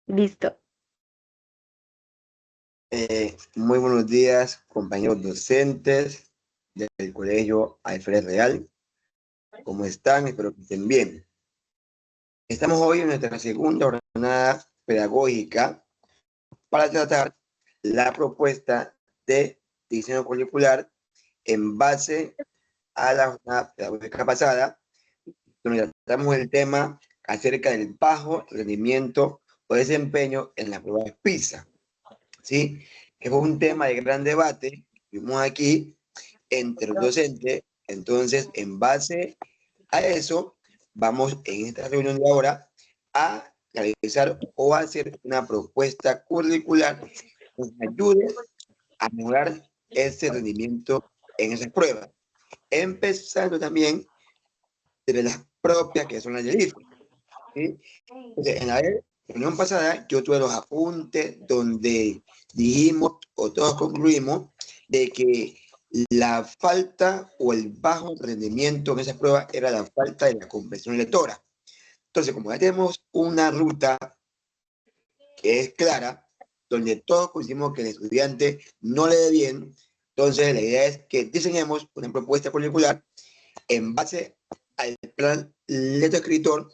Listo. Muy buenos días, compañeros docentes del Colegio Alfred Real. ¿Cómo están? Espero que estén bien. Estamos hoy en nuestra segunda jornada pedagógica para tratar la propuesta de diseño curricular en base a la jornada pedagógica pasada, donde tratamos el tema acerca del bajo rendimiento o desempeño en las pruebas PISA. ¿Sí? Que fue un tema de gran debate que vimos aquí entre los docentes. Entonces, en base a eso, vamos en esta reunión de ahora a realizar o hacer una propuesta curricular que nos ayude a mejorar ese rendimiento en esas pruebas. Empezando también de las propias que son las del IFE. ¿Sí? Entonces, en la reunión pasada yo tuve los apuntes donde dijimos o todos concluimos de que la falta o el bajo rendimiento en esas pruebas era la falta de la comprensión lectora. Entonces, como ya tenemos una ruta que es clara, donde todos coincidimos que el estudiante no lee bien, entonces la idea es que diseñemos una propuesta curricular en base al plan lectoescritor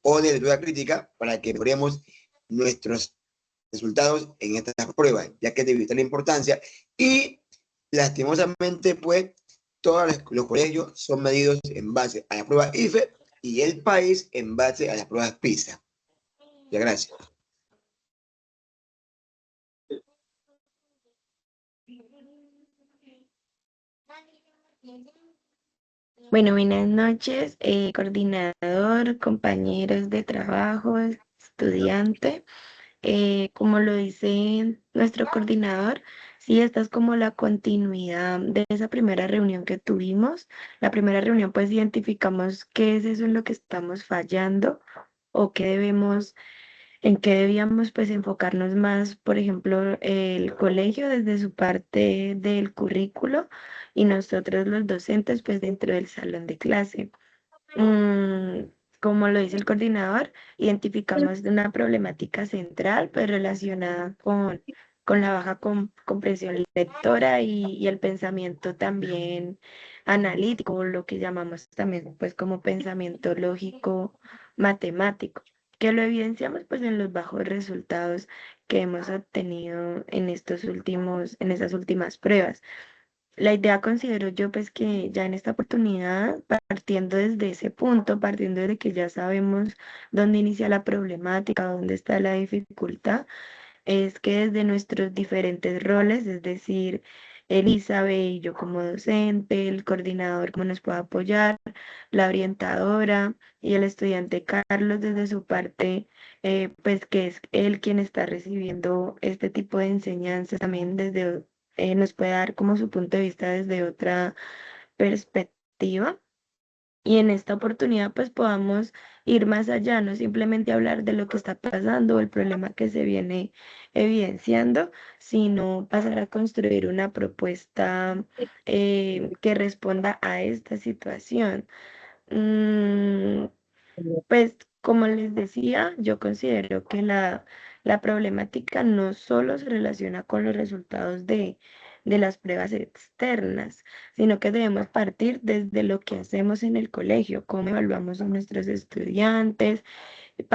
o de lectura crítica para que mejoremos nuestros resultados en estas pruebas, ya que es de vital importancia y lastimosamente pues todos los colegios son medidos en base a la prueba IFE y el país en base a las pruebas PISA. Ya, gracias. Bueno, buenas noches, coordinador, compañeros de trabajo, estudiante. Como lo dice nuestro coordinador, sí, esta es como la continuidad de esa primera reunión que tuvimos. La primera reunión, pues identificamos qué es eso en lo que estamos fallando o qué debemos, en qué debíamos pues enfocarnos más, por ejemplo, el colegio desde su parte del currículo y nosotros los docentes pues dentro del salón de clase. Mm, Como lo dice el coordinador, identificamos una problemática central pues relacionada con la baja comprensión lectora y el pensamiento también analítico, lo que llamamos también pues como pensamiento lógico matemático, que lo evidenciamos pues en los bajos resultados que hemos obtenido en en estas últimas pruebas. La idea considero yo pues que ya en esta oportunidad, partiendo desde ese punto, partiendo de que ya sabemos dónde inicia la problemática, dónde está la dificultad, es que desde nuestros diferentes roles, es decir, Elizabeth y yo como docente, el coordinador cómo nos puede apoyar, la orientadora y el estudiante Carlos desde su parte, pues que es él quien está recibiendo este tipo de enseñanzas también desde, nos puede dar como su punto de vista desde otra perspectiva. Y en esta oportunidad pues podamos ir más allá, no simplemente hablar de lo que está pasando o el problema que se viene evidenciando, sino pasar a construir una propuesta que responda a esta situación. Mm, pues como les decía, yo considero que la problemática no solo se relaciona con los resultados de las pruebas externas, sino que debemos partir desde lo que hacemos en el colegio, cómo evaluamos a nuestros estudiantes,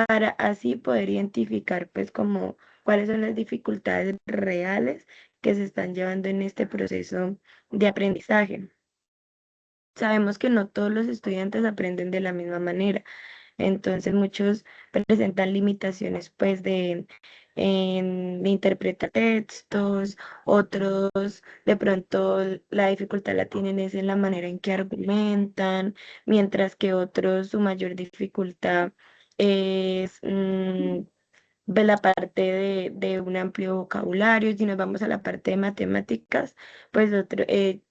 para así poder identificar pues como cuáles son las dificultades reales que se están llevando en este proceso de aprendizaje. Sabemos que no todos los estudiantes aprenden de la misma manera. Entonces muchos presentan limitaciones pues de interpretar textos, otros de pronto la dificultad la tienen es en la manera en que argumentan, mientras que otros su mayor dificultad es de la parte de un amplio vocabulario. Si nos vamos a la parte de matemáticas, pues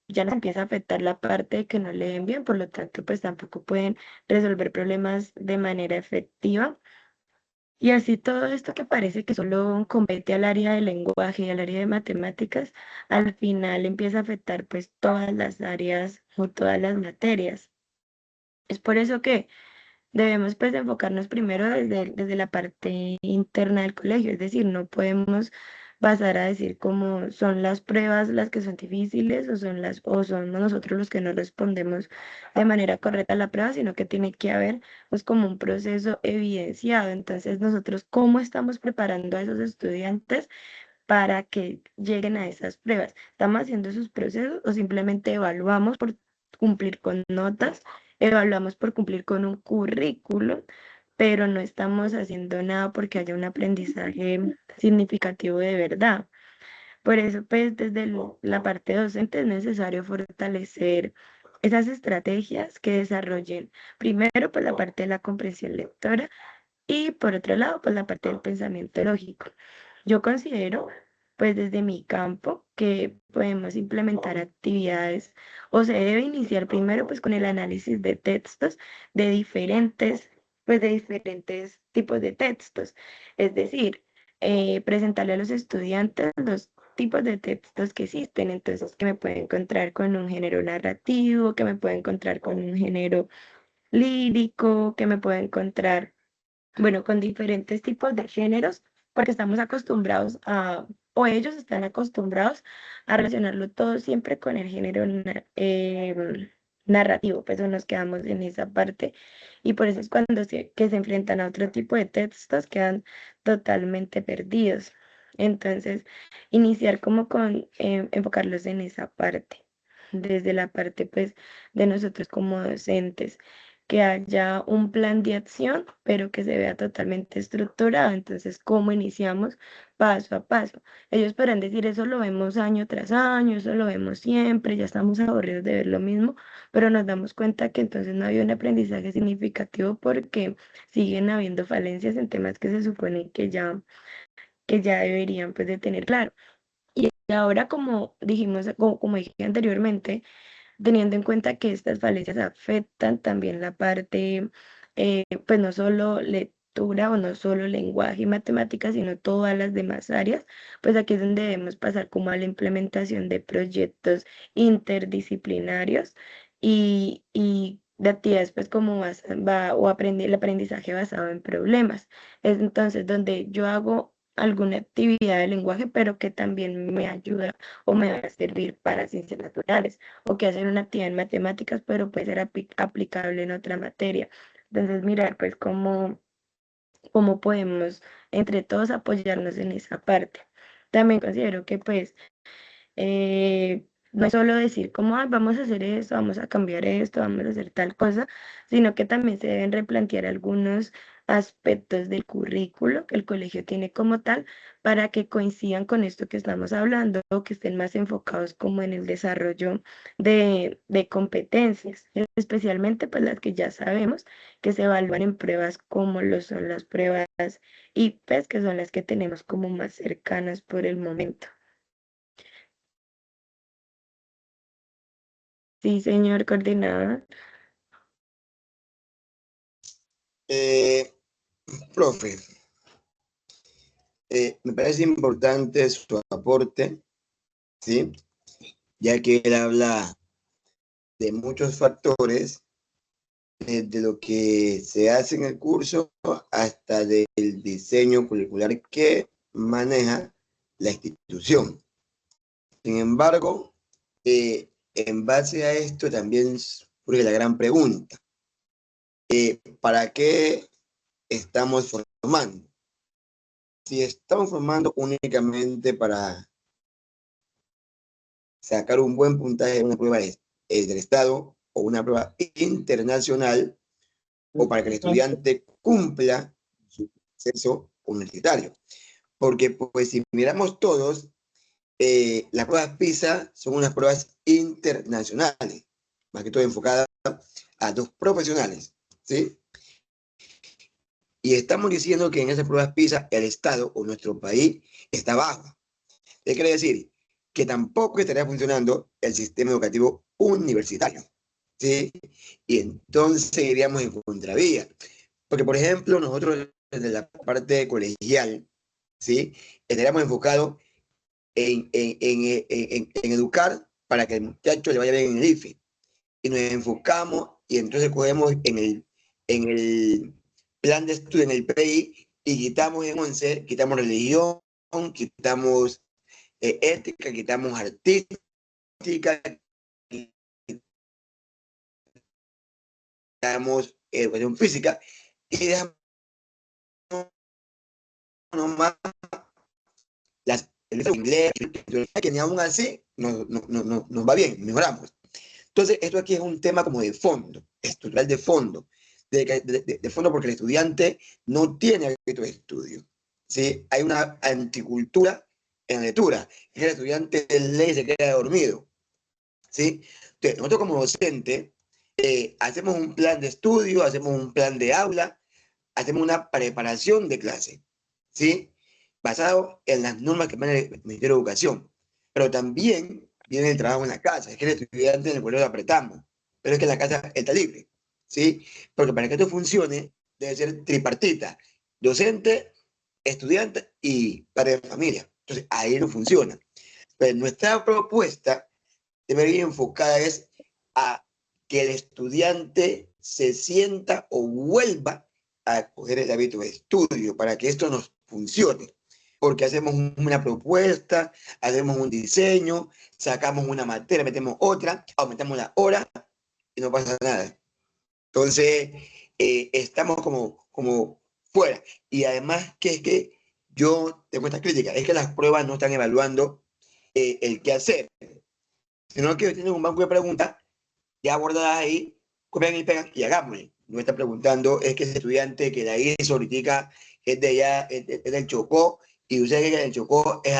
ya nos empieza a afectar la parte de que no leen bien, por lo tanto, pues tampoco pueden resolver problemas de manera efectiva. Y así todo esto que parece que solo compete al área de lenguaje y al área de matemáticas, al final empieza a afectar pues todas las áreas o todas las materias. Es por eso que debemos pues enfocarnos primero desde la parte interna del colegio, es decir, no podemos pasar a decir cómo son las pruebas las que son difíciles o son nosotros los que no respondemos de manera correcta a la prueba, sino que tiene que haber pues como un proceso evidenciado. Entonces nosotros cómo estamos preparando a esos estudiantes para que lleguen a esas pruebas. ¿Estamos haciendo esos procesos o simplemente evaluamos por cumplir con notas, evaluamos por cumplir con un currículo, pero no estamos haciendo nada porque haya un aprendizaje significativo de verdad? Por eso, pues, desde la parte docente es necesario fortalecer esas estrategias que desarrollen primero, pues, la parte de la comprensión lectora y por otro lado, pues, la parte del pensamiento lógico. Yo considero, pues desde mi campo, que podemos implementar actividades o se debe iniciar primero pues con el análisis de textos de de diferentes tipos de textos. Es decir, presentarle a los estudiantes los tipos de textos que existen. Entonces, que me puedo encontrar con un género narrativo, que me puedo encontrar con un género lírico, que me puedo encontrar bueno, con diferentes tipos de géneros, porque estamos acostumbrados o ellos están acostumbrados a relacionarlo todo siempre con el género narrativo, pues nos quedamos en esa parte y por eso es cuando que se enfrentan a otro tipo de textos quedan totalmente perdidos. Entonces, iniciar como con enfocarlos en esa parte, desde la parte pues de nosotros como docentes que haya un plan de acción, pero que se vea totalmente estructurado. Entonces, ¿cómo iniciamos paso a paso? Ellos podrán decir, eso lo vemos año tras año, eso lo vemos siempre, ya estamos aburridos de ver lo mismo, pero nos damos cuenta que entonces no había un aprendizaje significativo porque siguen habiendo falencias en temas que se supone que ya deberían pues de tener claro. Y ahora, como dijimos, como dije anteriormente, teniendo en cuenta que estas falencias afectan también la parte, pues no solo lectura o no solo lenguaje y matemáticas, sino todas las demás áreas, pues aquí es donde debemos pasar como a la implementación de proyectos interdisciplinarios y de actividades pues como o aprender el aprendizaje basado en problemas. Es entonces donde yo hago alguna actividad de lenguaje, pero que también me ayuda o me va a servir para ciencias naturales o que hacen una actividad en matemáticas, pero puede ser aplicable en otra materia. Entonces, mirar pues cómo podemos entre todos apoyarnos en esa parte. También considero que pues no es solo decir como, "Ay, vamos a hacer esto, vamos a cambiar esto, vamos a hacer tal cosa", sino que también se deben replantear algunos aspectos del currículo que el colegio tiene como tal para que coincidan con esto que estamos hablando o que estén más enfocados como en el desarrollo de competencias, especialmente pues las que ya sabemos que se evalúan en pruebas como lo son las pruebas IPES, que son las que tenemos como más cercanas por el momento. Sí, señor coordinador. Eh, Profe, me parece importante su aporte, ¿sí? Ya que él habla de muchos factores, de lo que se hace en el curso hasta del diseño curricular que maneja la institución. Sin embargo, en base a esto también surge la gran pregunta, ¿para qué estamos formando? Si estamos formando únicamente para sacar un buen puntaje en una prueba del Estado o una prueba internacional, o para que el estudiante cumpla su proceso universitario. Porque pues si miramos todos, las pruebas PISA son unas pruebas internacionales, más que todo enfocadas a los profesionales, ¿sí? Y estamos diciendo que en esas pruebas PISA el Estado o nuestro país está bajo. ¿Qué quiere decir? Que tampoco estaría funcionando el sistema educativo universitario, ¿sí? Y entonces iríamos en contravía. Porque, por ejemplo, nosotros desde la parte colegial, ¿sí? Estaríamos enfocados en educar para que el muchacho le vaya bien en el IFE. Y nos enfocamos y entonces cogemos en el plan de estudio, en el PI, y quitamos en 11, quitamos religión, quitamos ética, quitamos artística, quitamos educación física, y dejamos nomás el inglés, que ni aún así nos va bien, mejoramos. Entonces, esto aquí es un tema como de fondo, estructural de fondo, de fondo porque el estudiante no tiene hábito de estudio, ¿sí? Hay una anticultura en la lectura, es que el estudiante lee y se queda dormido, ¿sí? Entonces, nosotros como docente hacemos un plan de estudio, hacemos un plan de aula, hacemos una preparación de clase, ¿sí? Basado en las normas que maneja el Ministerio de Educación. Pero también viene el trabajo en la casa. Es que el estudiante en el colegio lo apretamos, pero es que la casa está libre, ¿sí? Porque para que esto funcione, debe ser tripartita: docente, estudiante y padre de familia. Entonces, ahí no funciona. Pero nuestra propuesta debe ir enfocada es a que el estudiante se sienta o vuelva a coger el hábito de estudio para que esto nos funcione. Porque hacemos una propuesta, hacemos un diseño, sacamos una materia, metemos otra, aumentamos la hora y no pasa nada. Entonces, estamos como fuera. Y además que es que yo tengo esta crítica, es que las pruebas no están evaluando el qué hacer, sino que tienen un banco de preguntas ya abordadas ahí, copian y pegan y hagámosle. No está preguntando, es que ese estudiante que la hizo ahorita es de allá, es del Chocó, y usted que el Chocó es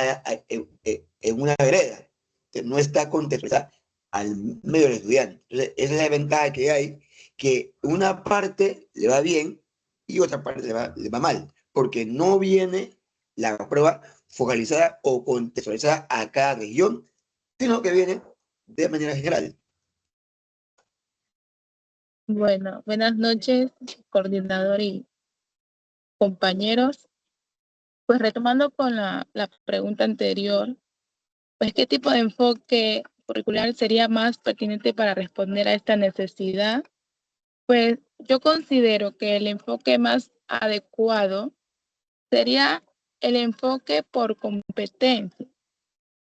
en una vereda. Entonces, no está contextualizada al medio del estudiante. Entonces, esa es la ventaja que hay, que una parte le va bien y otra parte le va mal, porque no viene la prueba focalizada o contextualizada a cada región, sino que viene de manera general. Bueno, buenas noches, coordinador y compañeros. Pues retomando con la pregunta anterior, pues ¿qué tipo de enfoque curricular sería más pertinente para responder a esta necesidad? Pues yo considero que el enfoque más adecuado sería el enfoque por competencia,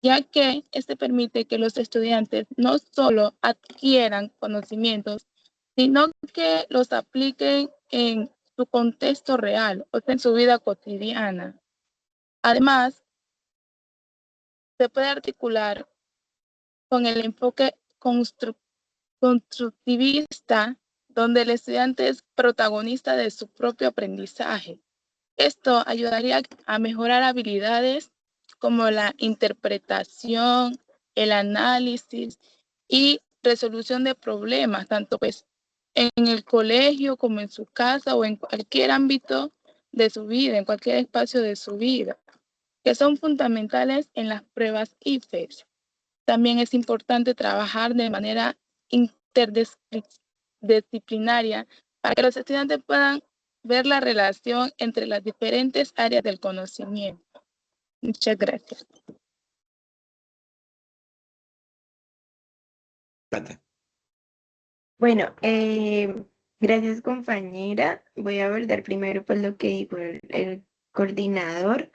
ya que este permite que los estudiantes no solo adquieran conocimientos, sino que los apliquen en su contexto real, o sea, en su vida cotidiana. Además, se puede articular con el enfoque constructivista, donde el estudiante es protagonista de su propio aprendizaje. Esto ayudaría a mejorar habilidades como la interpretación, el análisis y resolución de problemas, tanto pues en el colegio como en su casa o en cualquier ámbito de su vida, en cualquier espacio de su vida, que son fundamentales en las pruebas IFES. También es importante trabajar de manera interdisciplinaria para que los estudiantes puedan ver la relación entre las diferentes áreas del conocimiento. Muchas gracias. Plata. Bueno, gracias compañera. Voy a abordar primero pues lo que dijo el coordinador.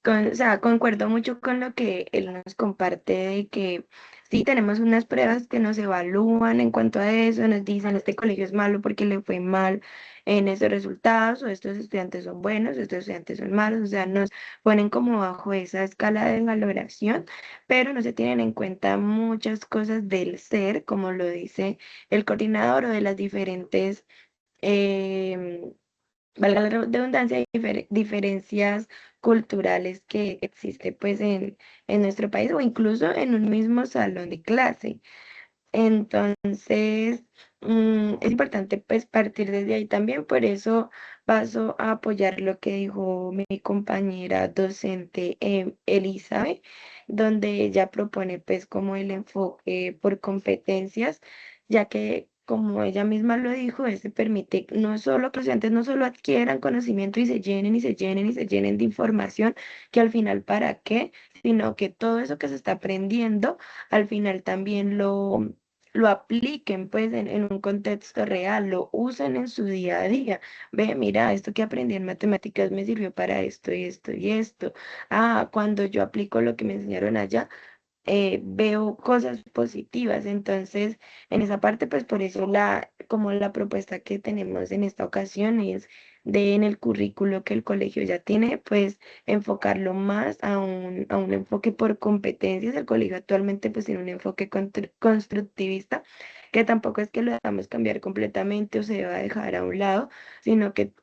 O sea, concuerdo mucho con lo que él nos comparte de que sí tenemos unas pruebas que nos evalúan en cuanto a eso, nos dicen este colegio es malo porque le fue mal en esos resultados, o estos estudiantes son buenos, estos estudiantes son malos, o sea, nos ponen como bajo esa escala de valoración, pero no se tienen en cuenta muchas cosas del ser, como lo dice el coordinador, o de las diferentes, em, valga la redundancia, diferencias culturales que existe pues en nuestro país o incluso en un mismo salón de clase. Entonces, es importante pues partir desde ahí también, por eso paso a apoyar lo que dijo mi compañera docente Elizabeth, donde ella propone pues como el enfoque por competencias, ya que como ella misma lo dijo, este permite no solo que los estudiantes no solo adquieran conocimiento y se llenen y se llenen y se llenen de información, que al final para qué, sino que todo eso que se está aprendiendo al final también lo apliquen pues en un contexto real, lo usen en su día a día. Ve, mira, esto que aprendí en matemáticas me sirvió para esto y esto y esto. Ah, cuando yo aplico lo que me enseñaron allá, veo cosas positivas. Entonces, en esa parte, pues por eso como la propuesta que tenemos en esta ocasión es de en el currículo que el colegio ya tiene, pues enfocarlo más a un enfoque por competencias. El colegio actualmente pues tiene un enfoque constructivista, que tampoco es que lo dejamos cambiar completamente o se deba dejar a un lado, sino que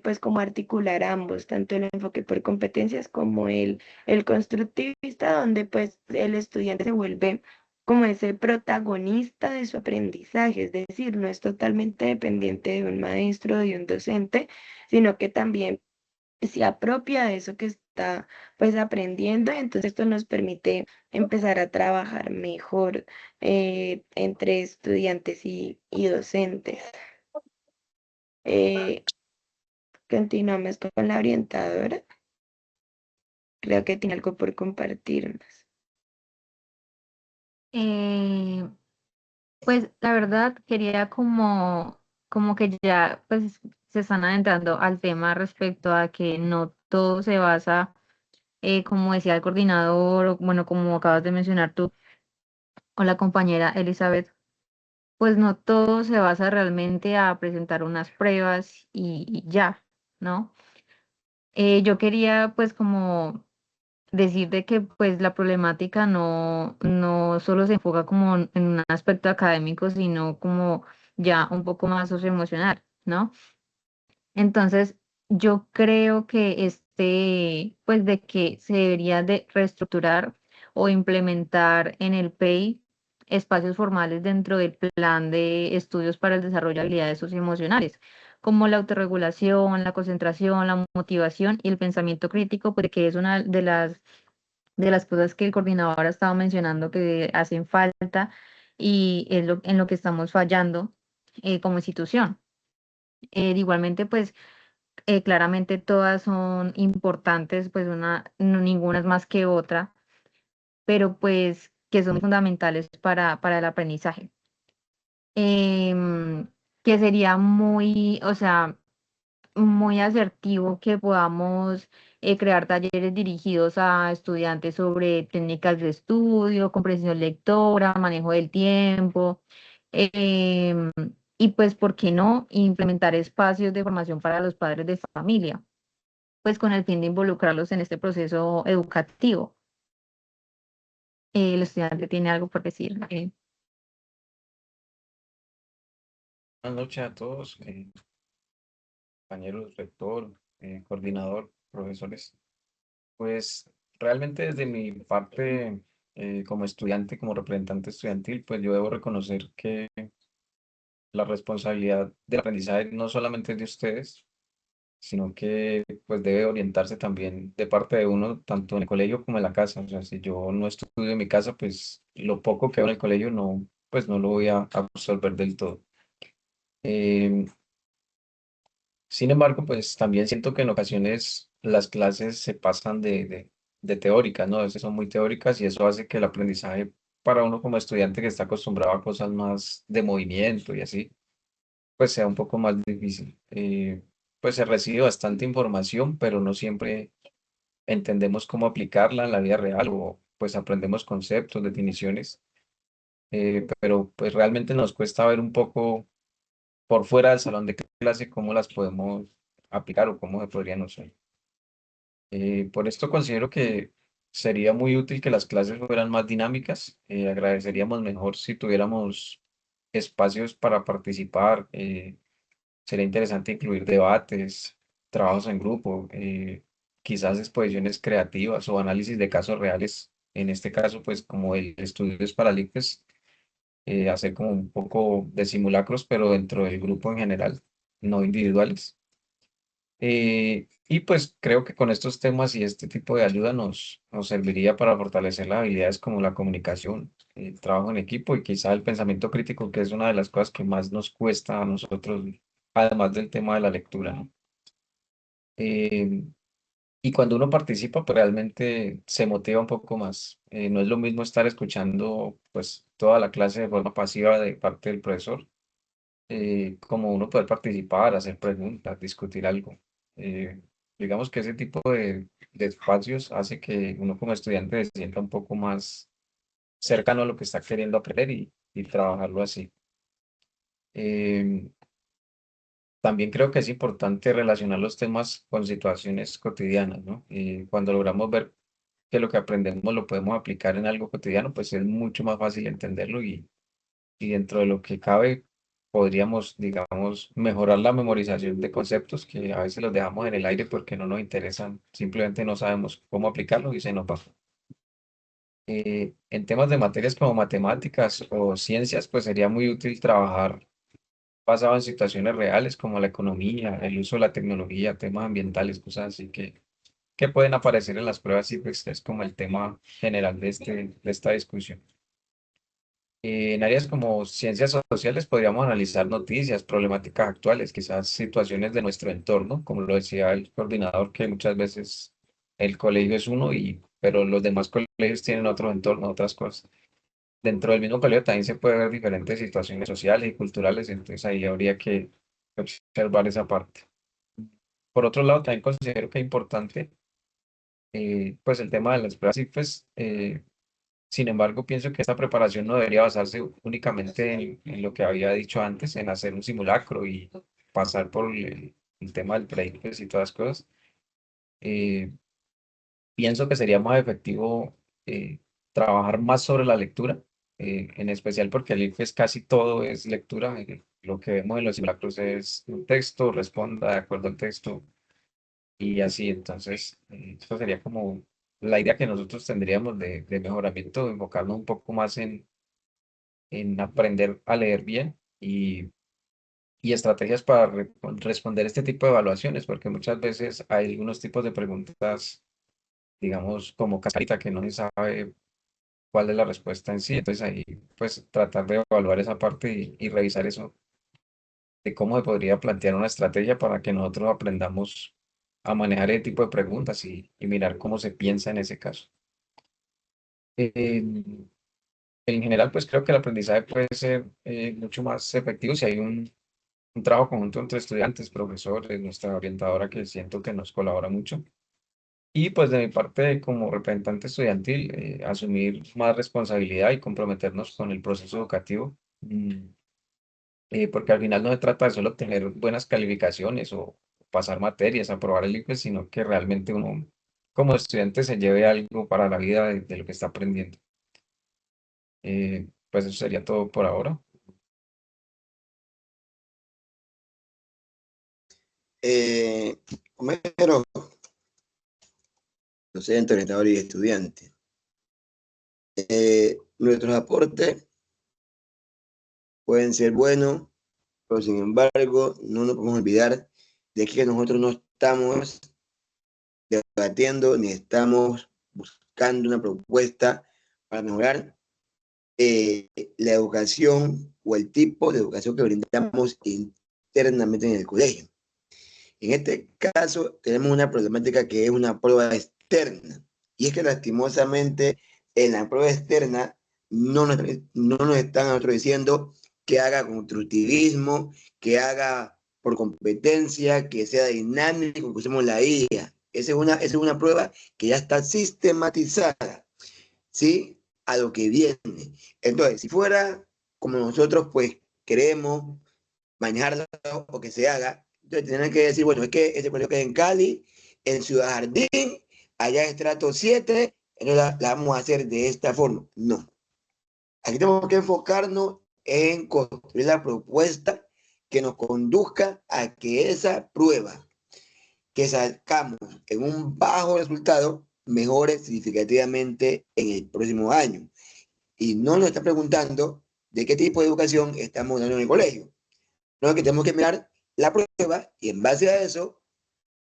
pues como articular ambos, tanto el enfoque por competencias como el constructivista, donde pues el estudiante se vuelve como ese protagonista de su aprendizaje, es decir, no es totalmente dependiente de un maestro o de un docente, sino que también se apropia de eso que está pues aprendiendo, y entonces esto nos permite empezar a trabajar mejor entre estudiantes y docentes. Eh, Continuamos con la orientadora, creo que tiene algo por compartirnos. Eh, pues la verdad quería como que ya pues se están adentrando al tema respecto a que no todo se basa, como decía el coordinador, o bueno, como acabas de mencionar tú o la compañera Elizabeth, pues no todo se basa realmente a presentar unas pruebas y ya, ¿no? Yo quería pues como decir de que pues la problemática no solo se enfoca como en un aspecto académico, sino como ya un poco más socioemocional, ¿no? Entonces, yo creo que pues de que se debería de reestructurar o implementar en el PEI espacios formales dentro del plan de estudios para el desarrollo de habilidades socioemocionales, como la autorregulación, la concentración, la motivación y el pensamiento crítico, porque es una de las cosas que el coordinador ha estado mencionando que hacen falta y es en lo que estamos fallando como institución. Igualmente, pues claramente todas son importantes, pues ninguna es más que otra, pero pues que son fundamentales para el aprendizaje. Em, que sería muy, o sea, muy asertivo que podamos crear talleres dirigidos a estudiantes sobre técnicas de estudio, comprensión lectora, manejo del tiempo, em, y pues, ¿por qué no implementar espacios de formación para los padres de familia? Pues con el fin de involucrarlos en este proceso educativo. El estudiante tiene algo por decir. Buenas noches a todos, compañeros, rector, coordinador, profesores. Pues realmente desde mi parte, como estudiante, como representante estudiantil, pues yo debo reconocer que la responsabilidad del aprendizaje no solamente es de ustedes, sino que pues debe orientarse también de parte de uno, tanto en el colegio como en la casa. O sea, si yo no estudio en mi casa, pues lo poco que hago en el colegio no, pues no lo voy a absorber del todo. Em, Sin embargo, pues también siento que en ocasiones las clases se pasan de teóricas, ¿no? A veces son muy teóricas y eso hace que el aprendizaje para uno como estudiante que está acostumbrado a cosas más de movimiento y así, pues sea un poco más difícil. Pues se recibe bastante información, pero no siempre entendemos cómo aplicarla en la vida real o pues aprendemos conceptos, definiciones, pero pues realmente nos cuesta ver un poco por fuera del salón de clase cómo las podemos aplicar o cómo se podrían usar. Por esto considero que sería muy útil que las clases fueran más dinámicas. Agradeceríamos mejor si tuviéramos espacios para participar. Sería interesante incluir debates, trabajos en grupo, quizás exposiciones creativas o análisis de casos reales. En este caso, pues como el estudio es para LICFES, hacer como un poco de simulacros, pero dentro del grupo en general, no individuales. Y pues creo que con estos temas y este tipo de ayuda nos serviría para fortalecer las habilidades como la comunicación, el trabajo en equipo y quizá el pensamiento crítico, que es una de las cosas que más nos cuesta a nosotros, además del tema de la lectura, ¿no? Eh, Y cuando uno participa, pues realmente se motiva un poco más. No es lo mismo estar escuchando pues toda la clase de forma pasiva de parte del profesor, como uno poder participar, hacer preguntas, discutir algo. Eh, digamos que ese tipo de espacios hace que uno como estudiante se sienta un poco más cercano a lo que está queriendo aprender y trabajarlo así. Em, También creo que es importante relacionar los temas con situaciones cotidianas, ¿no? Cuando logramos ver que lo que aprendemos lo podemos aplicar en algo cotidiano, pues es mucho más fácil entenderlo y dentro de lo que cabe podríamos, digamos, mejorar la memorización de conceptos que a veces los dejamos en el aire porque no nos interesan, simplemente no sabemos cómo aplicarlo y se nos va. En temas de materias como matemáticas o ciencias, pues sería muy útil trabajar basado en situaciones reales como la economía, el uso de la tecnología, temas ambientales, cosas así que pueden aparecer en las pruebas y pues es como el tema general de esta discusión. En áreas como ciencias sociales podríamos analizar noticias, problemáticas actuales, quizás situaciones de nuestro entorno, como lo decía el coordinador, que muchas veces el colegio es uno pero los demás colegios tienen otro entorno, otras cosas. Dentro del mismo colegio también se puede ver diferentes situaciones sociales y culturales, entonces ahí habría que observar esa parte. Por otro lado, también considero que es importante pues el tema de las pruebas ICFES. Sin embargo, pienso que esta preparación no debería basarse únicamente en lo que había dicho antes, en hacer un simulacro y pasar por el tema del pre-ICFES y todas las cosas. Eh, Pienso que sería más efectivo trabajar más sobre la lectura, en especial porque el ICFES casi todo es lectura. Lo que vemos en los simulacros es un texto, responda de acuerdo al texto y así. Entonces, esto sería como la idea que nosotros tendríamos de mejoramiento, enfocarnos un poco más en aprender a leer bien y estrategias para responder este tipo de evaluaciones, porque muchas veces hay algunos tipos de preguntas, digamos, como cascarita, que no se sabe cuál es la respuesta en sí. Entonces ahí, pues, tratar de evaluar esa parte y revisar eso, de cómo se podría plantear una estrategia para que nosotros aprendamos a manejar ese tipo de preguntas y mirar cómo se piensa en ese caso. En general, pues creo que el aprendizaje puede ser mucho más efectivo si hay un trabajo conjunto entre estudiantes, profesores, nuestra orientadora que siento que nos colabora mucho. Y pues de mi parte como representante estudiantil, asumir más responsabilidad y comprometernos con el proceso educativo, porque al final no se trata de solo tener buenas calificaciones o pasar materias, aprobar el ICFES, sino que realmente uno como estudiante se lleve algo para la vida de lo que está aprendiendo. Pues eso sería todo por ahora. Homero, docente, orientador y estudiante. Nuestros aportes pueden ser buenos, pero sin embargo, no nos podemos olvidar de que nosotros no estamos debatiendo ni estamos buscando una propuesta para mejorar la educación o el tipo de educación que brindamos internamente en el colegio. En este caso, tenemos una problemática que es una prueba externa. Y es que lastimosamente en la prueba externa no nos están a nosotros diciendo que haga constructivismo, que haga por competencia, que sea dinámico, que usemos la IA. Esa es una prueba que ya está sistematizada, ¿sí? A lo que viene. Entonces, si fuera como nosotros, pues, queremos manejarla o que se haga, entonces tendrán que decir, bueno, es que ese colegio queda en Cali, en Ciudad Jardín, allá en estrato 7, entonces la vamos a hacer de esta forma. No. Aquí tenemos que enfocarnos en construir la propuesta que nos conduzca a que esa prueba que sacamos en un bajo resultado mejore significativamente en el próximo año. Y no nos está preguntando de qué tipo de educación estamos dando en el colegio. No, que tenemos que mirar la prueba y en base a eso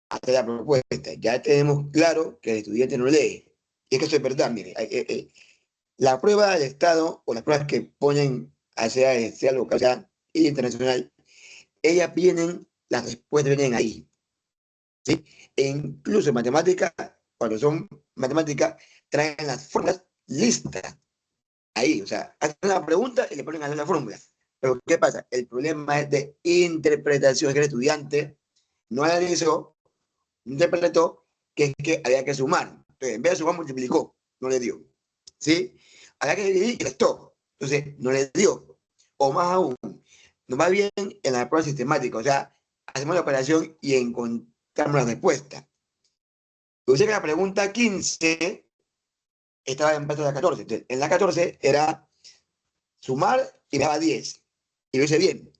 hacer la propuesta. Ya tenemos claro que el estudiante no lee. Y es que eso es verdad, mire. La prueba del Estado o las pruebas que ponen, sea local, sea internacional, ellas vienen, las respuestas vienen ahí. ¿sí? E incluso en matemática, cuando son matemáticas, traen las fórmulas listas ahí, o sea, hacen una pregunta y le ponen a hacer la fórmula. Pero ¿qué pasa? El problema es de interpretación, es que el estudiante no analizó, no interpretó que es que había que sumar. Entonces, en vez de sumar, multiplicó, no le dio. ¿Sí? Había que dividir y restó. Entonces, no le dio. O más aún, nos va bien en la prueba sistemática, o sea, hacemos la operación y encontramos la respuesta. Yo sé que la pregunta 15 estaba en base a la 14. Entonces, en la 14 era sumar y me daba 10. Y lo hice bien.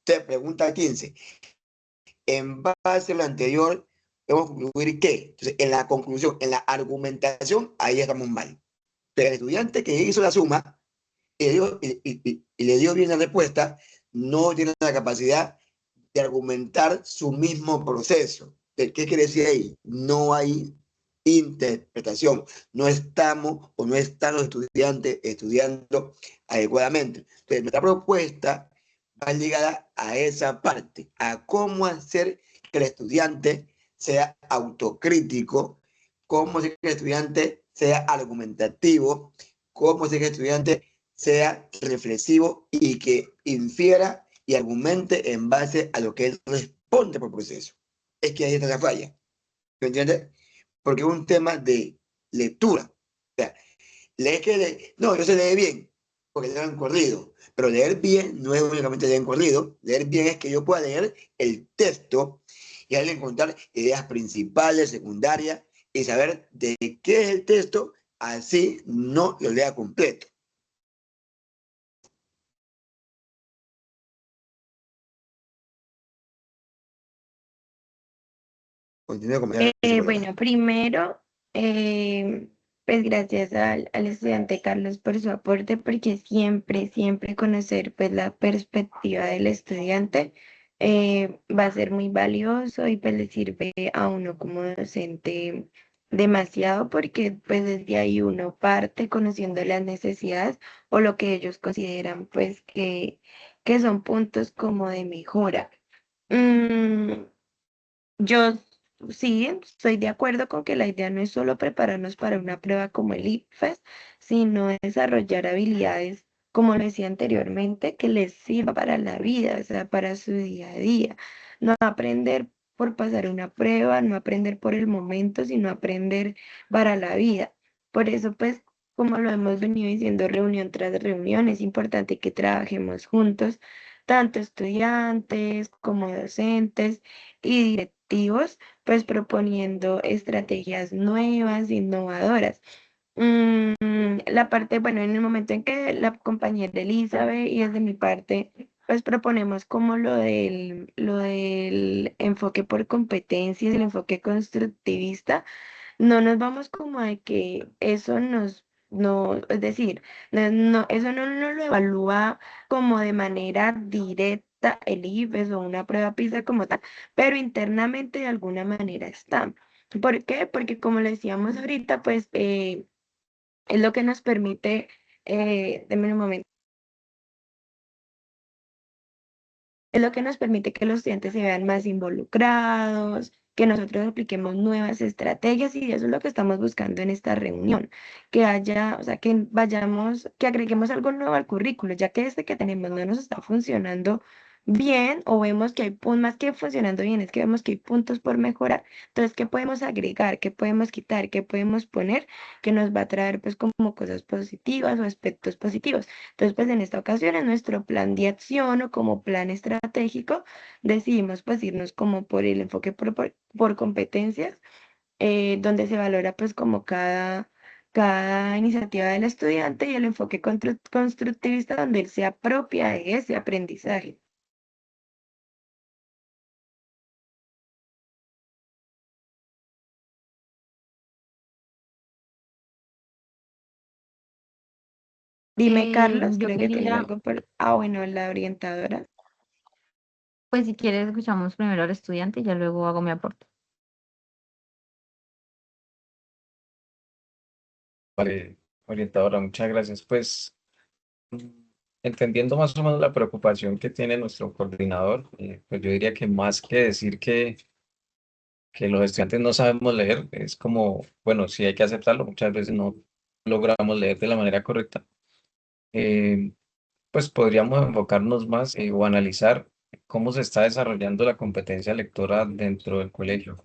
Te pregunta 15. En base a lo anterior, debemos concluir que, entonces, en la conclusión, en la argumentación, ahí estamos mal. Pero el estudiante que hizo la suma y le dio bien la respuesta, no tiene la capacidad de argumentar su mismo proceso. ¿Qué quiere decir ahí? No hay interpretación. No estamos o no están los estudiantes estudiando adecuadamente. Entonces, nuestra propuesta va ligada a esa parte, a cómo hacer que el estudiante sea autocrítico, cómo hacer que el estudiante sea argumentativo, cómo hacer que el estudiante sea reflexivo y que infiera y argumente en base a lo que él responde por proceso. Es que ahí está la falla. ¿Me entiendes? Porque es un tema de lectura. O sea, leer que no, yo se lee bien, porque leo en corrido. Pero leer bien no es únicamente leer en corrido. Leer bien es que yo pueda leer el texto y ahí encontrar ideas principales, secundarias y saber de qué es el texto, así no lo lea completo. Continúe con mi psicóloga. Bueno, primero, pues gracias al estudiante Carlos por su aporte, porque siempre conocer pues la perspectiva del estudiante va a ser muy valioso y pues le sirve a uno como docente demasiado, porque pues desde ahí uno parte conociendo las necesidades o lo que ellos consideran pues que son puntos como de mejora. Mm, yo sí estoy de acuerdo con que la idea no es solo prepararnos para una prueba como el ICFES, sino desarrollar habilidades, como lo decía anteriormente, que les sirva para la vida, o sea, para su día a día. No aprender por pasar una prueba, no aprender por el momento, sino aprender para la vida. Por eso, pues, como lo hemos venido diciendo reunión tras reunión, es importante que trabajemos juntos, tanto estudiantes como docentes y directivos, pues proponiendo estrategias nuevas, innovadoras. Mm, la parte, bueno, en el momento en que la compañera Elizabeth y desde mi parte, pues proponemos como lo del enfoque por competencias, el enfoque constructivista, no nos vamos como de que eso no, es decir, eso no nos lo evalúa como de manera directa el IFES o una prueba PISA como tal, pero internamente de alguna manera está. ¿Por qué? Porque como le decíamos ahorita, pues es lo que nos permite, denme un momento. Es lo que nos permite que los estudiantes se vean más involucrados, que nosotros apliquemos nuevas estrategias y eso es lo que estamos buscando en esta reunión, que haya, o sea, que vayamos, que agreguemos algo nuevo al currículo, ya que este que tenemos no nos está funcionando bien o vemos que hay puntos, más que funcionando bien, es que vemos que hay puntos por mejorar. Entonces, ¿qué podemos agregar? ¿Qué podemos quitar? ¿Qué podemos poner que nos va a traer pues como cosas positivas o aspectos positivos? Entonces, pues en esta ocasión, en nuestro plan de acción o como plan estratégico, decidimos pues irnos como por el enfoque por competencias, donde se valora pues como cada iniciativa del estudiante y el enfoque constructivista donde él se apropia de ese aprendizaje. Dime, Carlos, Yo creo que tienes quería, algo por... Ah, bueno, la orientadora. pues si quieres, escuchamos primero al estudiante y ya luego hago mi aporte. Vale, orientadora, muchas gracias. Pues mm, entendiendo más o menos la preocupación que tiene nuestro coordinador, pues yo diría que más que decir que los estudiantes no sabemos leer, es como, bueno, sí hay que aceptarlo, muchas veces no logramos leer de la manera correcta. Pues podríamos enfocarnos más o analizar cómo se está desarrollando la competencia lectora dentro del colegio.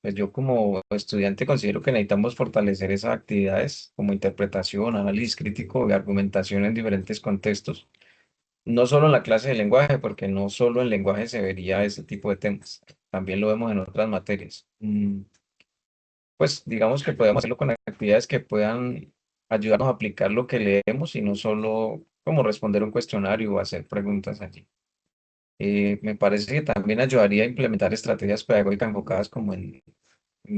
Pues yo como estudiante considero que necesitamos fortalecer esas actividades como interpretación, análisis crítico y argumentación en diferentes contextos. No solo en la clase de lenguaje, porque no solo en lenguaje se vería ese tipo de temas, también lo vemos en otras materias. Pues digamos que podemos hacerlo con actividades que puedan ayudarnos a aplicar lo que leemos y no solo como responder un cuestionario o hacer preguntas allí. Me parece que también ayudaría a implementar estrategias pedagógicas enfocadas como en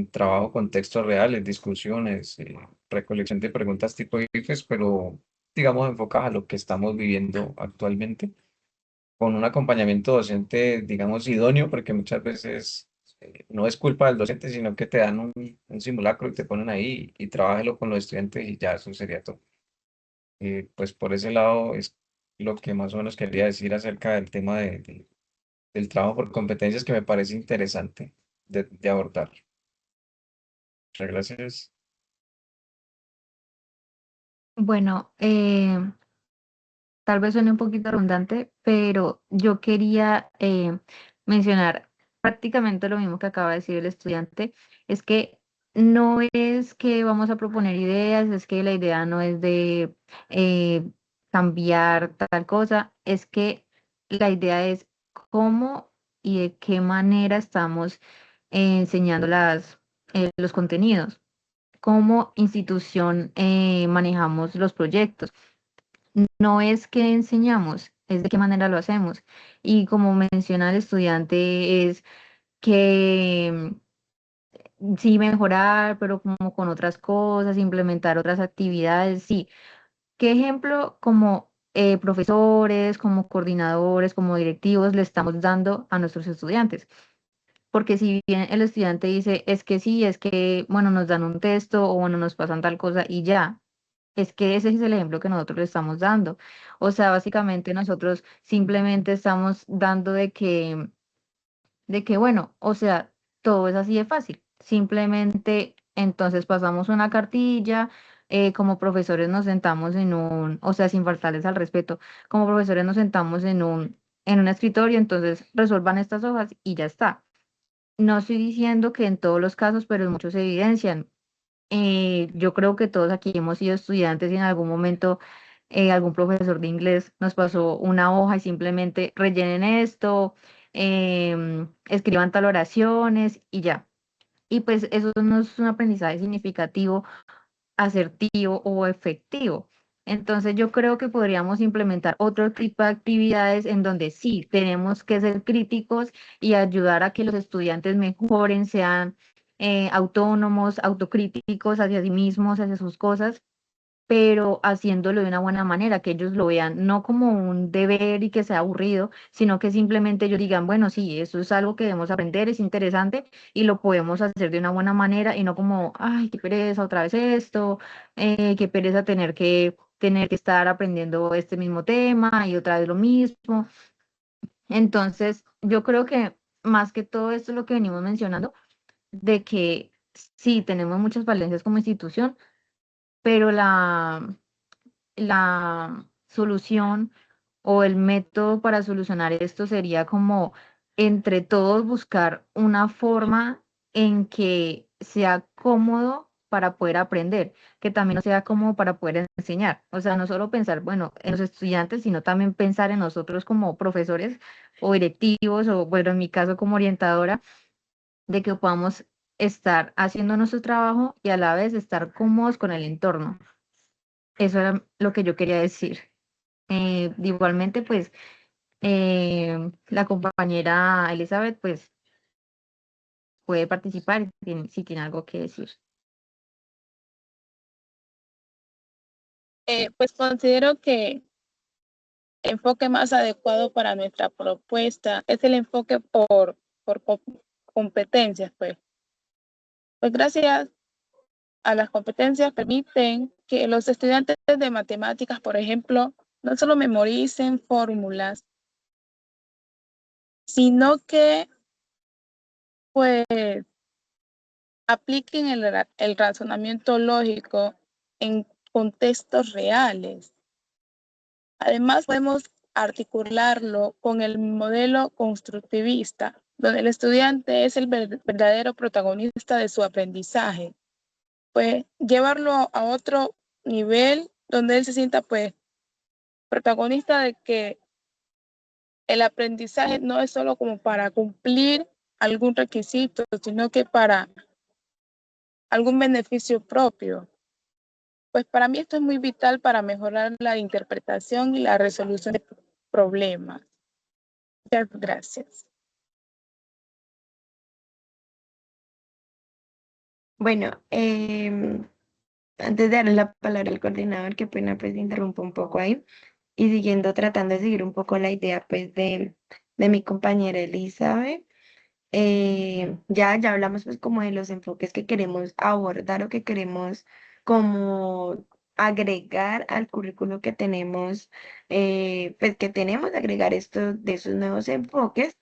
trabajo con textos reales, discusiones, recolección de preguntas tipo IFES, pero digamos enfocadas a lo que estamos viviendo actualmente, con un acompañamiento docente, digamos, idóneo, porque muchas veces no es culpa del docente, sino que te dan un simulacro y te ponen ahí y trabájelo con los estudiantes y ya eso sería todo. Pues por ese lado es lo que más o menos quería decir acerca del tema del trabajo por competencias que me parece interesante de abordar. Muchas gracias. Bueno, tal vez suene un poquito redundante, pero yo quería mencionar prácticamente lo mismo que acaba de decir el estudiante, es que no es que vamos a proponer ideas, es que la idea no es de eh, cambiar tal cosa, es que la idea es cómo y de qué manera estamos enseñando los contenidos, cómo institución manejamos los proyectos. No es que enseñamos, es de qué manera lo hacemos. Y como menciona el estudiante, es que sí mejorar, pero como con otras cosas, implementar otras actividades, sí. ¿Qué ejemplo como profesores, como coordinadores, como directivos le estamos dando a nuestros estudiantes? Porque si bien el estudiante dice, es que sí, es que, bueno, nos dan un texto o bueno, nos pasan tal cosa y ya, es que ese es el ejemplo que nosotros le estamos dando. O sea, básicamente nosotros simplemente estamos dando de que, bueno, o sea, todo es así de fácil. Simplemente entonces pasamos una cartilla, como profesores nos sentamos o sea, sin faltarles al respeto, como profesores nos sentamos en un escritorio, entonces resuelvan estas hojas y ya está. No estoy diciendo que en todos los casos, pero en muchos se evidencian. Yo creo que todos aquí hemos sido estudiantes y en algún momento algún profesor de inglés nos pasó una hoja y simplemente rellenen esto, escriban tal oraciones y ya. Y pues eso no es un aprendizaje significativo, asertivo o efectivo. Entonces yo creo que podríamos implementar otro tipo de actividades en donde sí tenemos que ser críticos y ayudar a que los estudiantes mejoren, sean autónomos, autocríticos hacia sí mismos, hacia sus cosas, pero haciéndolo de una buena manera, que ellos lo vean no como un deber y que sea aburrido, sino que simplemente ellos digan, bueno, sí, eso es algo que debemos aprender, es interesante y lo podemos hacer de una buena manera y no como, ay, qué pereza otra vez esto, qué pereza tener que estar aprendiendo este mismo tema y otra vez lo mismo. Entonces, yo creo que más que todo esto es lo que venimos mencionando, de que sí, tenemos muchas falencias como institución, pero la solución o el método para solucionar esto sería como entre todos buscar una forma en que sea cómodo para poder aprender, que también sea cómodo para poder enseñar. O sea, no solo pensar, bueno, en los estudiantes, sino también pensar en nosotros como profesores o directivos, o bueno, en mi caso como orientadora, de que podamos estar haciendo nuestro trabajo y a la vez estar cómodos con el entorno. Eso era lo que yo quería decir. Igualmente, pues, la compañera Elizabeth, pues, puede participar si tiene algo que decir. Pues considero que el enfoque más adecuado para nuestra propuesta es el enfoque por competencias, pues. Pues gracias a las competencias permiten que los estudiantes de matemáticas, por ejemplo, no solo memoricen fórmulas, sino que pues apliquen el razonamiento lógico en contextos reales. Además, podemos articularlo con el modelo constructivista, donde el estudiante es el verdadero protagonista de su aprendizaje. Pues llevarlo a otro nivel donde él se sienta pues protagonista de que el aprendizaje no es solo como para cumplir algún requisito, sino que para algún beneficio propio. Pues para mí esto es muy vital para mejorar la interpretación y la resolución de problemas. Muchas gracias. Bueno, antes de darle la palabra al coordinador, que pena pues interrumpo un poco ahí, y siguiendo tratando de seguir un poco la idea pues de mi compañera Elizabeth. Ya hablamos pues como de los enfoques que queremos abordar o que queremos como agregar al currículo que tenemos, pues que tenemos, agregar esto de esos nuevos enfoques.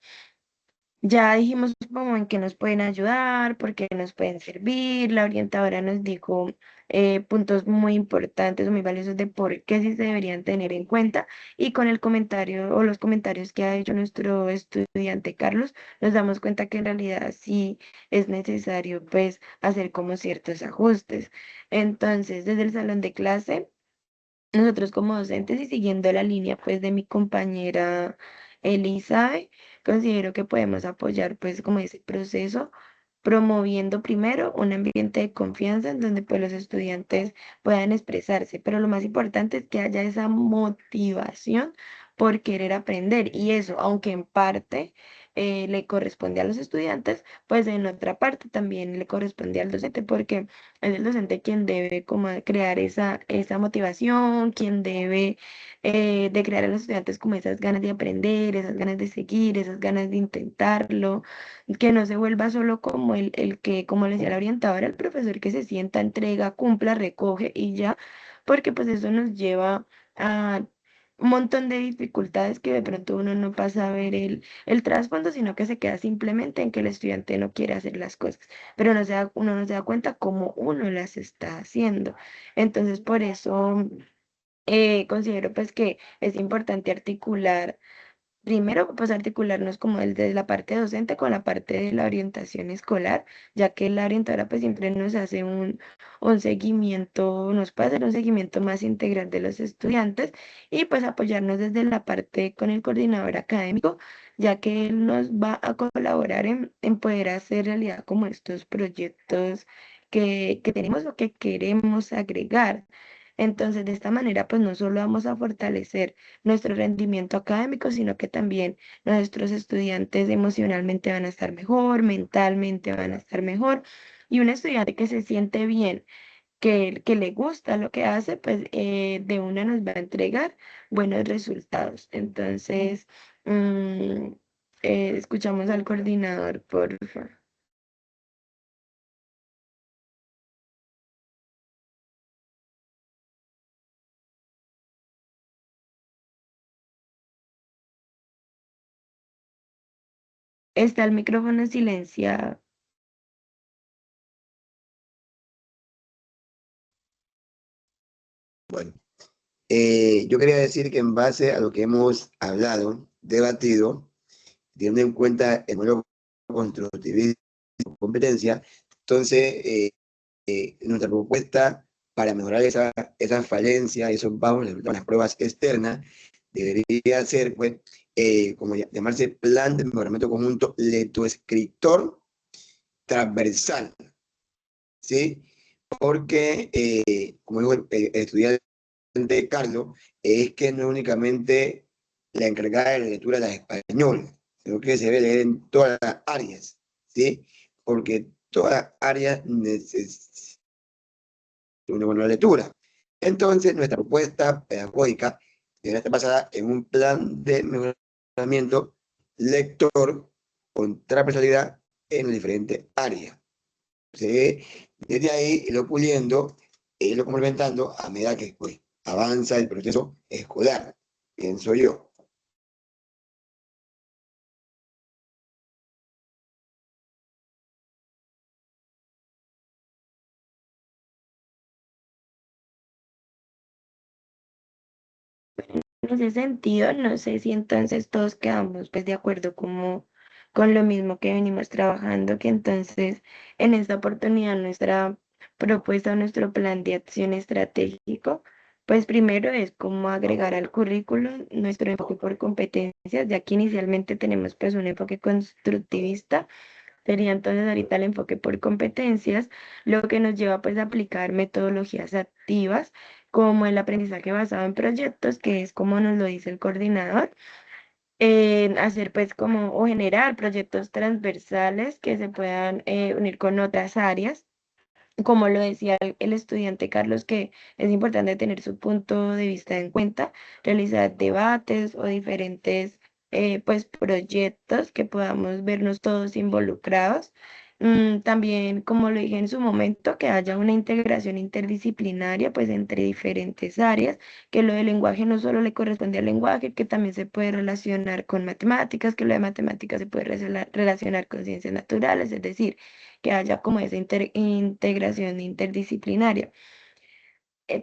Ya dijimos como en qué nos pueden ayudar, por qué nos pueden servir. La orientadora nos dijo puntos muy importantes, muy valiosos de por qué sí se deberían tener en cuenta. Y con el comentario o los comentarios que ha hecho nuestro estudiante Carlos, nos damos cuenta que en realidad sí es necesario pues hacer como ciertos ajustes. Entonces, desde el salón de clase. Nosotros como docentes y siguiendo la línea pues de mi compañera Elizabeth, considero que podemos apoyar pues como ese proceso, promoviendo primero un ambiente de confianza en donde pues los estudiantes puedan expresarse, pero lo más importante es que haya esa motivación por querer aprender y eso, aunque en parte le corresponde a los estudiantes, pues en otra parte también le corresponde al docente porque es el docente quien debe como crear esa motivación, quien debe de crear a los estudiantes como esas ganas de aprender, esas ganas de seguir, esas ganas de intentarlo, que no se vuelva solo como el que, como le decía la orientadora, el profesor que se sienta, entrega, cumpla, recoge y ya, porque pues eso nos lleva a un montón de dificultades que de pronto uno no pasa a ver el trasfondo, sino que se queda simplemente en que el estudiante no quiere hacer las cosas, pero uno no se da cuenta cómo uno las está haciendo. Entonces, por eso considero pues que es importante articular. Primero, pues articularnos como desde la parte docente con la parte de la orientación escolar, ya que la orientadora pues siempre nos hace un seguimiento, nos puede hacer un seguimiento más integral de los estudiantes y pues apoyarnos desde la parte con el coordinador académico, ya que él nos va a colaborar en poder hacer realidad como estos proyectos que tenemos o que queremos agregar. Entonces, de esta manera, pues no solo vamos a fortalecer nuestro rendimiento académico, sino que también nuestros estudiantes emocionalmente van a estar mejor, mentalmente van a estar mejor. Y un estudiante que se siente bien, que le gusta lo que hace, pues de una nos va a entregar buenos resultados. Entonces, mm, escuchamos al coordinador, por favor. Está el micrófono silenciado. Bueno, yo quería decir que en base a lo que hemos hablado, debatido, teniendo en cuenta el modelo constructivista de competencia, entonces nuestra propuesta para mejorar esa falencia, esos bajos resultados en las pruebas externas, debería ser, pues, como llamarse plan de mejoramiento conjunto lectoescritor transversal, ¿sí? Porque, como dijo el estudiante Carlos, es que no es únicamente la encargada de la lectura de la español, sino que se debe leer en todas las áreas, ¿sí? Porque todas las áreas necesitan una buena lectura. Entonces, nuestra propuesta pedagógica debe estar basada en un plan de mejoramiento lector con transversalidad en las diferentes áreas. ¿Sí? Desde ahí, irlo puliendo, irlo complementando a medida que pues, avanza el proceso escolar, pienso yo. En ese sentido, no sé si entonces todos quedamos pues de acuerdo como con lo mismo que venimos trabajando, que entonces en esta oportunidad nuestra propuesta, nuestro plan de acción estratégico, pues primero es como agregar al currículum nuestro enfoque por competencias, ya que inicialmente tenemos pues un enfoque constructivista. Sería entonces ahorita el enfoque por competencias, lo que nos lleva pues a aplicar metodologías activas como el aprendizaje basado en proyectos, que es como nos lo dice el coordinador, en hacer pues como o generar proyectos transversales que se puedan unir con otras áreas, como lo decía el estudiante Carlos, que es importante tener su punto de vista en cuenta, realizar debates o diferentes pues proyectos que podamos vernos todos involucrados. También, como lo dije en su momento, que haya una integración interdisciplinaria pues entre diferentes áreas, que lo del lenguaje no solo le corresponde al lenguaje, que también se puede relacionar con matemáticas, que lo de matemáticas se puede relacionar con ciencias naturales, es decir, que haya como esa integración interdisciplinaria.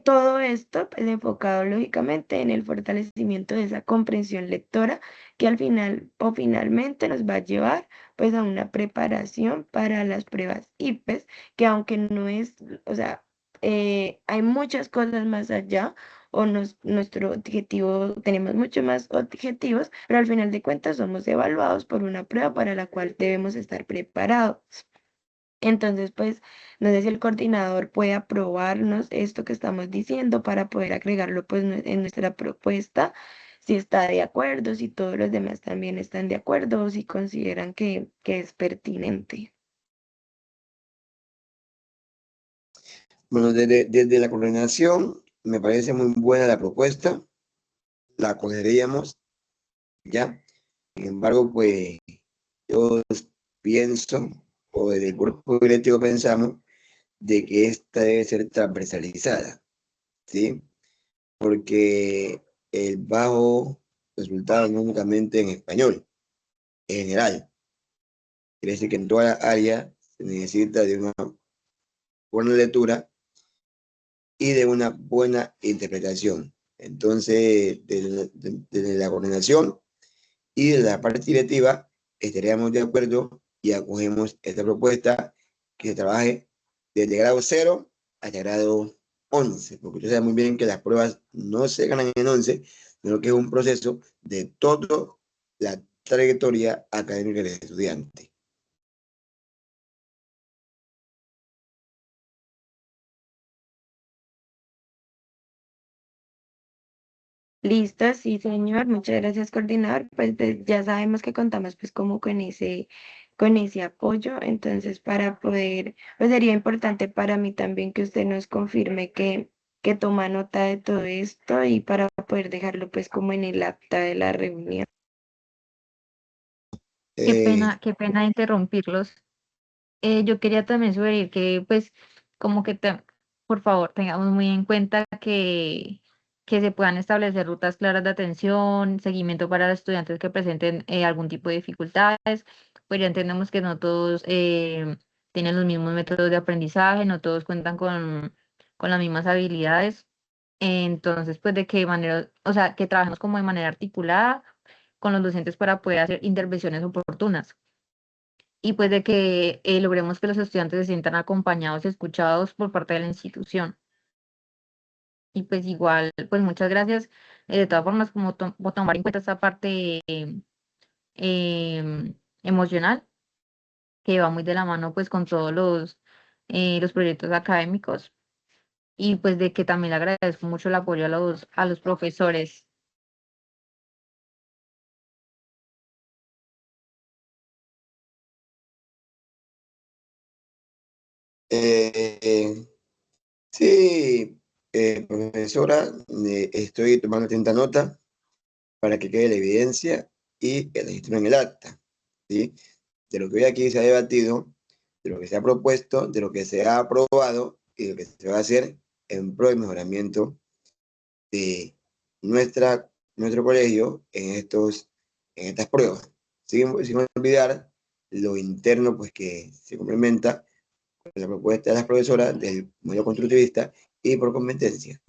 Todo esto pues, enfocado lógicamente en el fortalecimiento de esa comprensión lectora que al final o finalmente nos va a llevar pues a una preparación para las pruebas IPES, que aunque no es, o sea, hay muchas cosas más allá o nuestro objetivo, tenemos muchos más objetivos, pero al final de cuentas somos evaluados por una prueba para la cual debemos estar preparados. Entonces, pues, no sé si el coordinador puede aprobarnos esto que estamos diciendo para poder agregarlo, pues, en nuestra propuesta, si está de acuerdo, si todos los demás también están de acuerdo o si consideran que es pertinente. Bueno, desde la coordinación me parece muy buena la propuesta, la acogeríamos, ¿ya? Sin embargo, pues yo pienso, o desde el grupo directivo pensamos, de que esta debe ser transversalizada, ¿sí? Porque el bajo resultado no únicamente en español, en general. Quiere decir que en toda la área se necesita de una buena lectura y de una buena interpretación. Entonces, desde la coordinación y de la parte directiva, estaríamos de acuerdo y acogemos esta propuesta que se trabaje desde grado 0 hasta grado 11, porque usted sabe muy bien que las pruebas no se ganan en 11, sino que es un proceso de toda la trayectoria académica del estudiante. Listo, sí, señor. Muchas gracias, coordinador. Pues ya sabemos que contamos pues como con ese apoyo. Entonces, para poder, pues sería importante para mí también que usted nos confirme que toma nota de todo esto y para poder dejarlo pues como en el acta de la reunión. Eh, Qué pena interrumpirlos. Yo quería también sugerir que, pues, como que, por favor, tengamos muy en cuenta que se puedan establecer rutas claras de atención, seguimiento para los estudiantes que presenten algún tipo de dificultades. Pues ya entendemos que no todos tienen los mismos métodos de aprendizaje, no todos cuentan con las mismas habilidades. Entonces, pues, de qué manera, o sea, que trabajemos como de manera articulada con los docentes para poder hacer intervenciones oportunas y pues de que logremos que los estudiantes se sientan acompañados y escuchados por parte de la institución. Y pues igual, pues muchas gracias. De todas formas, como por tomar en cuenta esta parte emocional, que va muy de la mano pues con todos los proyectos académicos. Y pues de que también le agradezco mucho el apoyo a los profesores. eh, sí, profesora, estoy tomando atenta nota para que quede la evidencia y el registro en el acta, ¿sí? De lo que hoy aquí se ha debatido, de lo que se ha propuesto, de lo que se ha aprobado y de lo que se va a hacer en pro y mejoramiento de nuestro colegio en estas pruebas. Sin olvidar lo interno, pues que se complementa con la propuesta de las profesoras del modelo constructivista y por competencia.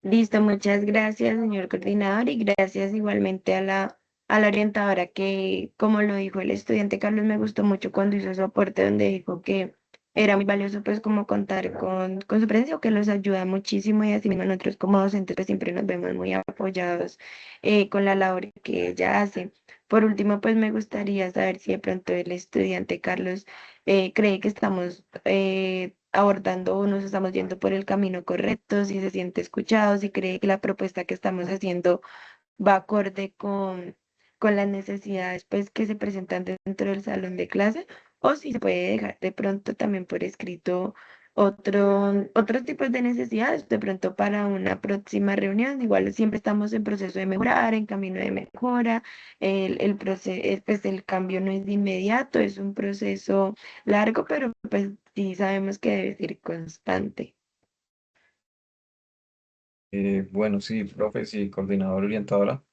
Listo, muchas gracias, señor coordinador, y gracias igualmente a la orientadora que, como lo dijo el estudiante Carlos, me gustó mucho cuando hizo su aporte donde dijo que era muy valioso pues como contar con su presencia, o que los ayuda muchísimo y así mismo nosotros como docentes pues siempre nos vemos muy apoyados con la labor que ella hace. Por último, pues me gustaría saber si de pronto el estudiante Carlos cree que estamos abordando o nos estamos yendo por el camino correcto, si se siente escuchado, si cree que la propuesta que estamos haciendo va acorde con las necesidades pues, que se presentan dentro del salón de clase, o si se puede dejar de pronto también por escrito otros tipos de necesidades, de pronto para una próxima reunión. Igual siempre estamos en proceso de mejorar, en camino de mejora. El proceso, pues el cambio no es de inmediato, es un proceso largo, pero pues sí sabemos que debe ser constante. Bueno, sí, profes y coordinador orientadora.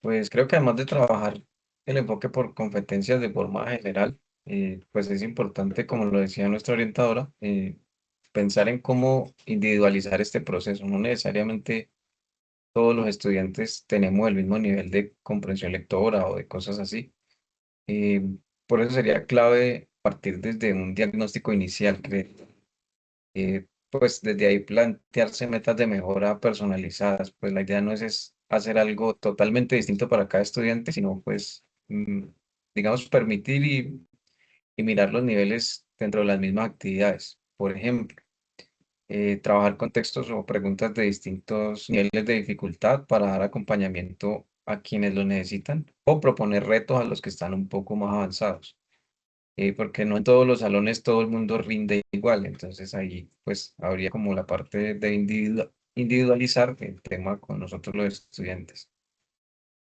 Pues creo que además de trabajar el enfoque por competencias de forma general, pues es importante, como lo decía nuestra orientadora, pensar en cómo individualizar este proceso. No necesariamente todos los estudiantes tenemos el mismo nivel de comprensión lectora o de cosas así. Eh, por eso sería clave partir desde un diagnóstico inicial, pues desde ahí plantearse metas de mejora personalizadas. Pues la idea no es hacer algo totalmente distinto para cada estudiante, sino pues, digamos, permitir y mirar los niveles dentro de las mismas actividades. Por ejemplo, trabajar con textos o preguntas de distintos niveles de dificultad para dar acompañamiento a quienes lo necesitan o proponer retos a los que están un poco más avanzados. Porque no en todos los salones todo el mundo rinde igual, entonces ahí pues habría como la parte de individualizar el tema con nosotros los estudiantes.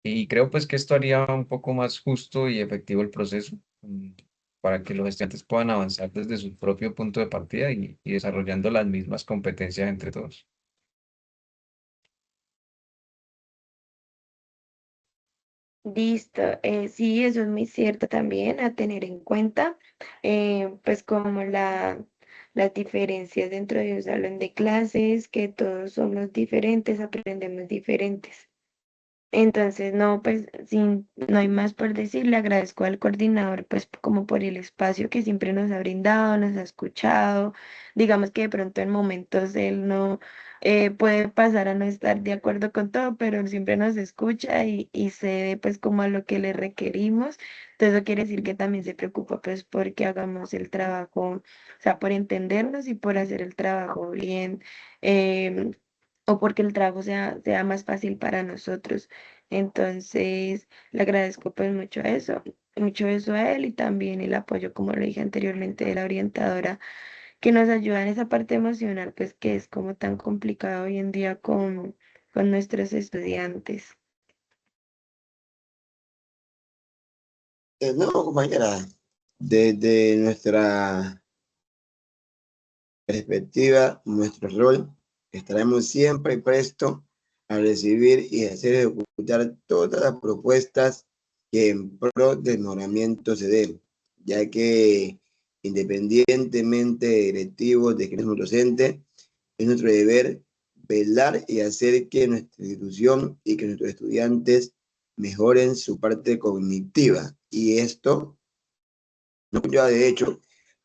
Y creo pues que esto haría un poco más justo y efectivo el proceso, para que los estudiantes puedan avanzar desde su propio punto de partida y desarrollando las mismas competencias entre todos. Listo, sí, eso es muy cierto también a tener en cuenta, pues como las diferencias dentro de un salón de clases, que todos somos diferentes, aprendemos diferentes. Entonces, no, pues, sin, no hay más por decir, le agradezco al coordinador, pues, como por el espacio que siempre nos ha brindado, nos ha escuchado. Digamos que de pronto en momentos él no puede pasar a no estar de acuerdo con todo, pero él siempre nos escucha y cede, pues, como a lo que le requerimos. Entonces, eso quiere decir que también se preocupa, pues, porque hagamos el trabajo, o sea, por entendernos y por hacer el trabajo bien. em, o porque el trabajo sea más fácil para nosotros. Entonces, le agradezco pues mucho eso a él, y también el apoyo, como lo dije anteriormente, de la orientadora que nos ayuda en esa parte emocional, pues que es como tan complicado hoy en día con nuestros estudiantes. No, compañera, desde nuestra perspectiva, nuestro rol, estaremos siempre prestos a recibir y hacer ejecutar todas las propuestas que en pro del mejoramiento se den, ya que independientemente de directivos, de quienes somos docentes, es nuestro deber velar y hacer que nuestra institución y que nuestros estudiantes mejoren su parte cognitiva. Y esto no conlleva, de hecho,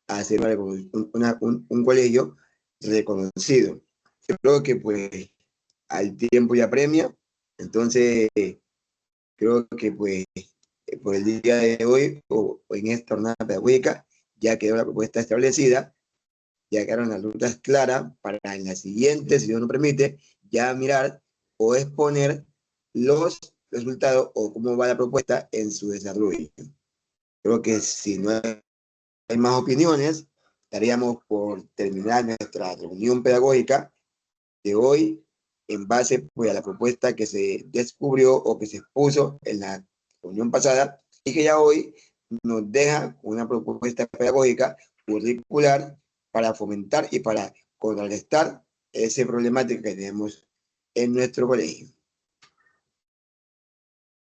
a ser un colegio reconocido. Yo creo que pues al tiempo ya premia, entonces creo que pues por el día de hoy o en esta jornada pedagógica ya quedó la propuesta establecida, ya quedaron las rutas claras para en la siguiente, si Dios nos permite, ya mirar o exponer los resultados o cómo va la propuesta en su desarrollo. Creo que si no hay más opiniones, estaríamos por terminar nuestra reunión pedagógica de hoy en base pues, a la propuesta que se descubrió o que se expuso en la reunión pasada, y que ya hoy nos deja una propuesta pedagógica curricular para fomentar y para contrarrestar esa problemática que tenemos en nuestro colegio.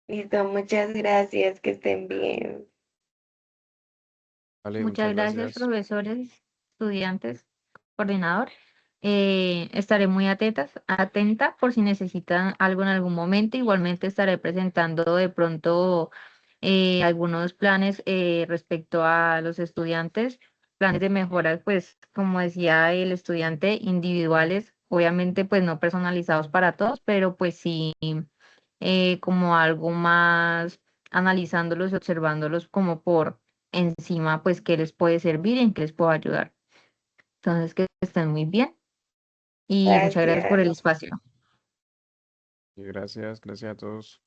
Listo, muchas gracias, que estén bien. Vale, Muchas muchas gracias, gracias. profesores, estudiantes, coordinador. Estaré muy atenta por si necesitan algo en algún momento. Igualmente estaré presentando de pronto algunos planes respecto a los estudiantes, planes de mejora, pues como decía el estudiante, individuales, obviamente pues no personalizados para todos, pero pues sí como algo más analizándolos y observándolos como por encima, pues qué les puede servir y en qué les puedo ayudar. Entonces, que estén muy bien y muchas gracias por Gracias. el espacio. Gracias, gracias a todos.